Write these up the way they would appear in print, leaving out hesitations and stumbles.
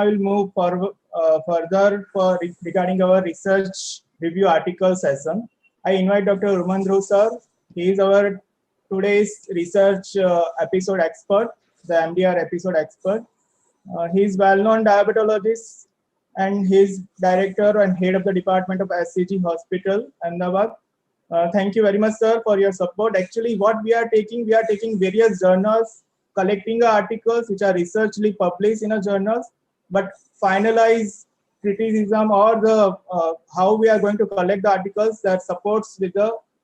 I will move forward, further regarding our research review article session. I invite Dr. Urmandru sir. He is our today's research episode expert, the MDR episode expert. He is well-known diabetologist and he is director and head of the department of SCG Hospital, Ahmedabad. Thank you very much, sir, for your support. Actually, what we are taking various journals, collecting articles which are researchly published in a journals, but finalize criticism or the how we are going to collect the articles that supports with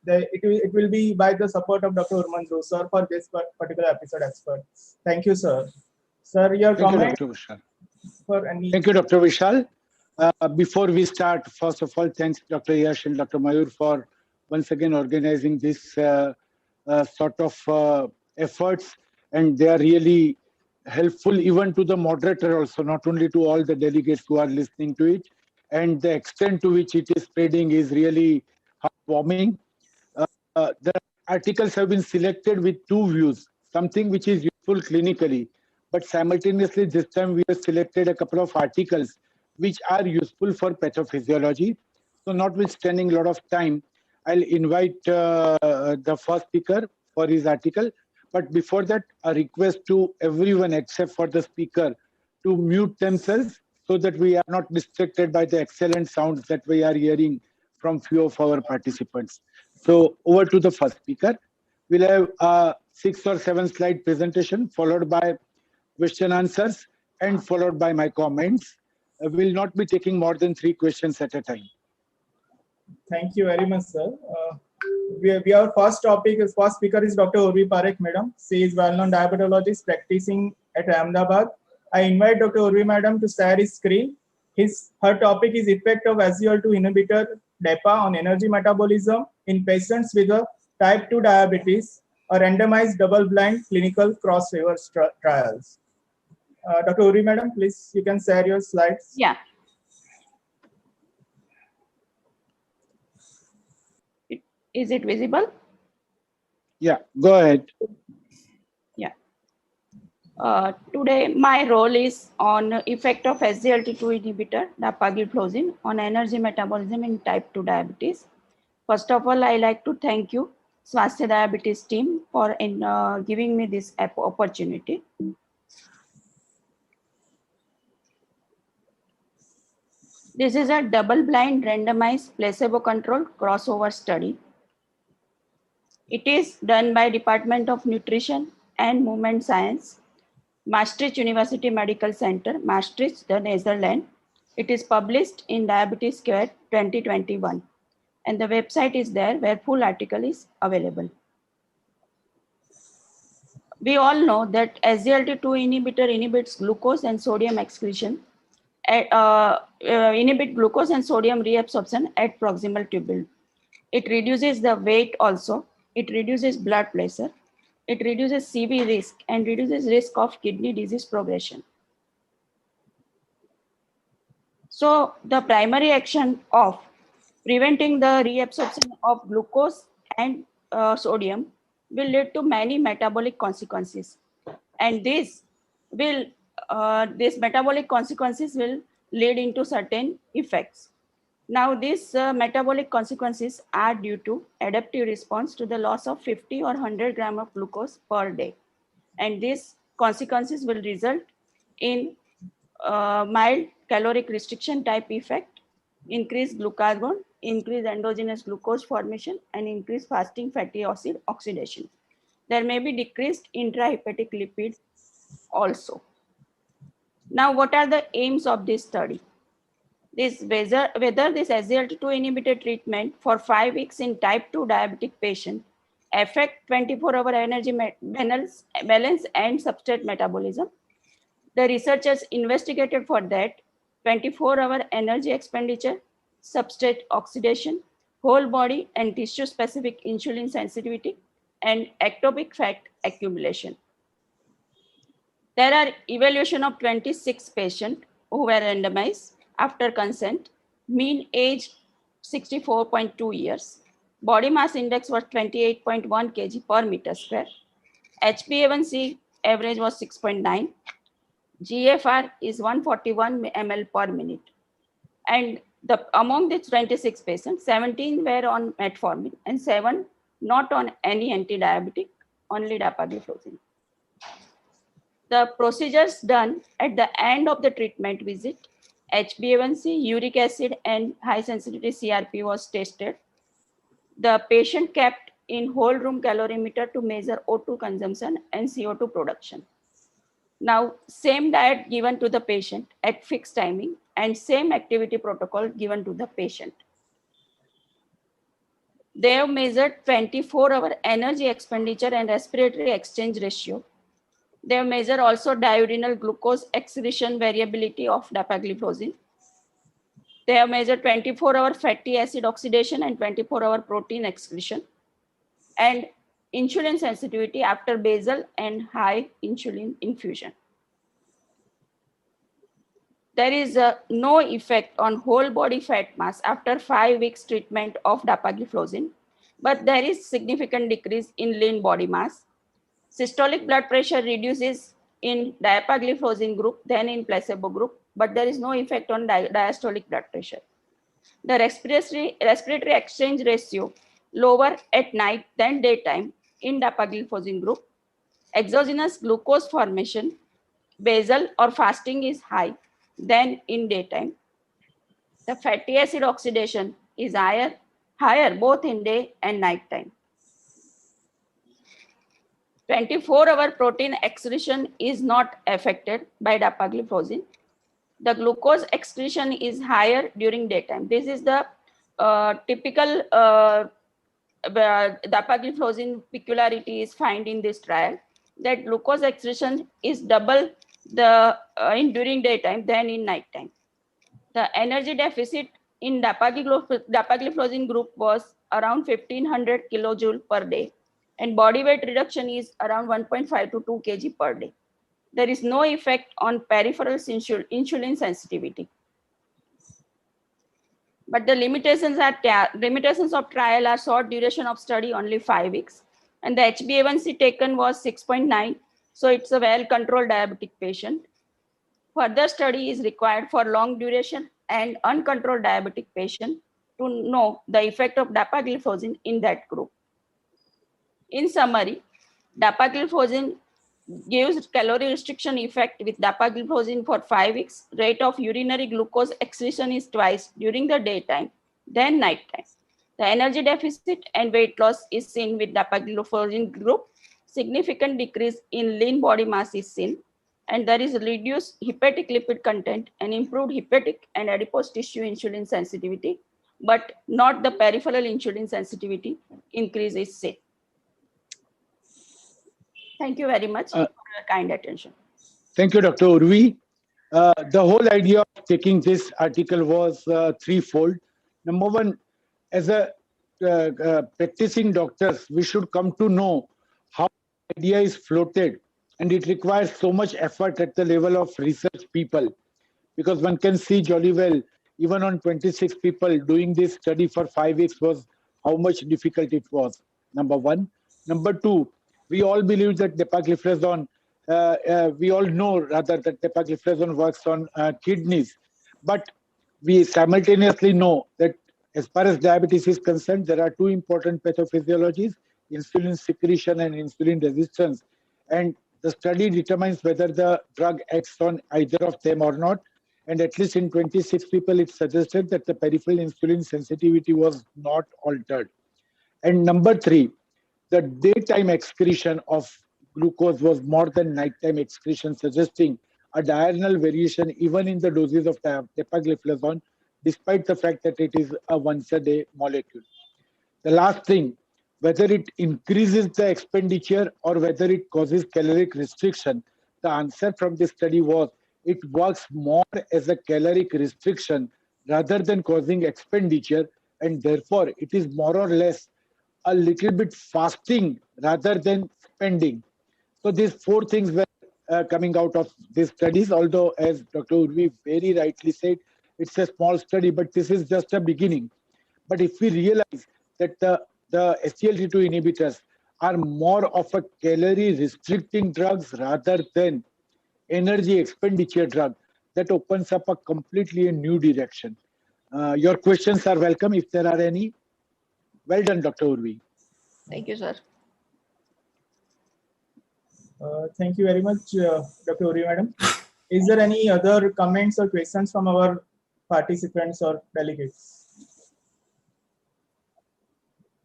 it will be by the support of Dr. Urmandru sir for this particular episode expert. Thank you, sir. Sir, your comment? Thank you, Dr. Vishal. Before we start, first of all, thanks Dr. Yash and Dr. Mayur for once again organizing this sort of efforts, and they are really helpful even to the moderator also, not only to all the delegates who are listening to it, and the extent to which it is spreading is really heartwarming. The articles have been selected with two views, something which is useful clinically, but simultaneously this time we have selected a couple of articles which are useful for pathophysiology. So notwithstanding a lot of time, I'll invite the first speaker for his article. But before that, a request to everyone except for the speaker to mute themselves so that we are not distracted by the excellent sounds that we are hearing from few of our participants. So over to the first speaker. We'll have a 6 or 7 slide presentation followed by question answers and followed by my comments. We'll not be taking more than 3 questions at a time. Thank you very much, sir. Our first speaker is Dr. Urvi Parekh, madam. She is well-known diabetologist practicing at Ahmedabad. I invite Dr. Urvi, madam, to share his screen. Her topic is effect of SGLT2 inhibitor DAPA on energy metabolism in patients with a type 2 diabetes, a randomized double-blind clinical crossover trials. Dr. Urvi, madam, please, you can share your slides. Yeah. Is it visible? Yeah, go ahead. Yeah. Today, my role is on effect of SGLT2 inhibitor, dapagliflozin, on energy metabolism in type 2 diabetes. First of all, I like to thank you, Swasthya Diabetes team, for giving me this opportunity. This is a double-blind randomized placebo-controlled crossover study. It is done by Department of Nutrition and Movement Science, Maastricht University Medical Center, Maastricht, the Netherlands. It is published in Diabetes Care 2021. And the website is there where full article is available. We all know that SGLT2 inhibitor inhibits glucose and sodium excretion, inhibit glucose and sodium reabsorption at proximal tubule. It reduces the weight also. It reduces blood pressure. It reduces CV risk and reduces risk of kidney disease progression. So the primary action of preventing the reabsorption of glucose and sodium will lead to many metabolic consequences. And these metabolic consequences will lead into certain effects. Now, these metabolic consequences are due to adaptive response to the loss of 50 or 100 grams of glucose per day. And these consequences will result in mild caloric restriction type effect, increased glucagon, increased endogenous glucose formation, and increased fasting fatty acid oxidation. There may be decreased intrahepatic lipid also. Now, what are the aims of this study? Whether this SGLT2 inhibitor treatment for 5 weeks in type 2 diabetic patient affect 24-hour energy balance and substrate metabolism. The researchers investigated for that 24-hour energy expenditure, substrate oxidation, whole body and tissue-specific insulin sensitivity, and ectopic fat accumulation. There are evaluation of 26 patients who were randomized after consent, mean age 64.2 years, body mass index was 28.1 kg per meter square, HbA1c average was 6.9, GFR is 141 ml per minute. And among the 26 patients, 17 were on metformin and 7 not on any anti-diabetic, only dapagliflozin. The procedures done at the end of the treatment visit, HbA1c, uric acid, and high sensitivity CRP was tested. The patient kept in whole room calorimeter to measure O2 consumption and CO2 production. Now, same diet given to the patient at fixed timing and same activity protocol given to the patient. They have measured 24-hour energy expenditure and respiratory exchange ratio. They have measured also diurnal glucose excretion variability of dapagliflozin. They have measured 24-hour fatty acid oxidation and 24-hour protein excretion, and insulin sensitivity after basal and high insulin infusion. There is no effect on whole body fat mass after 5 weeks treatment of dapagliflozin, but there is significant decrease in lean body mass. Systolic blood pressure reduces in dapagliflozin group than in placebo group, but there is no effect on diastolic blood pressure. The respiratory exchange ratio lower at night than daytime in dapagliflozin group. Exogenous glucose formation, basal or fasting is high than in daytime. The fatty acid oxidation is higher both in day and night time. 24-hour protein excretion is not affected by dapagliflozin. The glucose excretion is higher during daytime. This is the typical dapagliflozin peculiarity is found in this trial, that glucose excretion is double during daytime than in nighttime. The energy deficit in dapagliflozin group was around 1500 kilojoule per day, and body weight reduction is around 1.5 to 2 kg per day. There is no effect on peripheral insulin sensitivity. But the limitations of trial are short duration of study, only 5 weeks, and the HbA1c taken was 6.9, so it's a well-controlled diabetic patient. Further study is required for long duration and uncontrolled diabetic patient to know the effect of dapagliflozin in that group. In summary, dapagliflozin gives calorie restriction effect with dapagliflozin for 5 weeks. Rate of urinary glucose excretion is twice during the daytime, then nighttime. The energy deficit and weight loss is seen with dapagliflozin group. Significant decrease in lean body mass is seen, and there is reduced hepatic lipid content and improved hepatic and adipose tissue insulin sensitivity, but not the peripheral insulin sensitivity increase is seen. Thank you very much for your kind attention. Thank you, Dr. Urvi. The whole idea of taking this article was threefold. Number one, as a practicing doctors, we should come to know how the idea is floated, and it requires so much effort at the level of research people, because one can see jolly well, even on 26 people doing this study for 5 weeks was how much difficult it was, number one. Number two, we all believe that dapagliflozin, we all know rather that dapagliflozin works on kidneys, but we simultaneously know that as far as diabetes is concerned, there are two important pathophysiologies, insulin secretion and insulin resistance. And the study determines whether the drug acts on either of them or not. And at least in 26 people, it suggested that the peripheral insulin sensitivity was not altered. And number three, the daytime excretion of glucose was more than nighttime excretion, suggesting a diurnal variation even in the doses of dapagliflozin, despite the fact that it is a once-a-day molecule. The last thing, whether it increases the expenditure or whether it causes caloric restriction, the answer from this study was it works more as a caloric restriction rather than causing expenditure, and therefore it is more or less a little bit fasting rather than spending. So these four things were coming out of these studies, although as Dr. Urvi very rightly said, it's a small study, but this is just a beginning. But if we realize that the SGLT2 inhibitors are more of a calorie restricting drugs rather than energy expenditure drug, that opens up a completely new direction. Your questions are welcome if there are any. Well done, Dr. Urvi. Thank you, sir. Thank you very much, Dr. Uri madam. Is there any other comments or questions from our participants or delegates?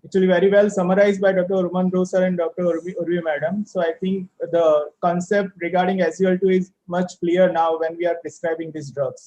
Actually, very well summarized by Dr. Urmandro sir and Dr. Urvi madam. So I think the concept regarding SGLT2 is much clearer now when we are prescribing these drugs.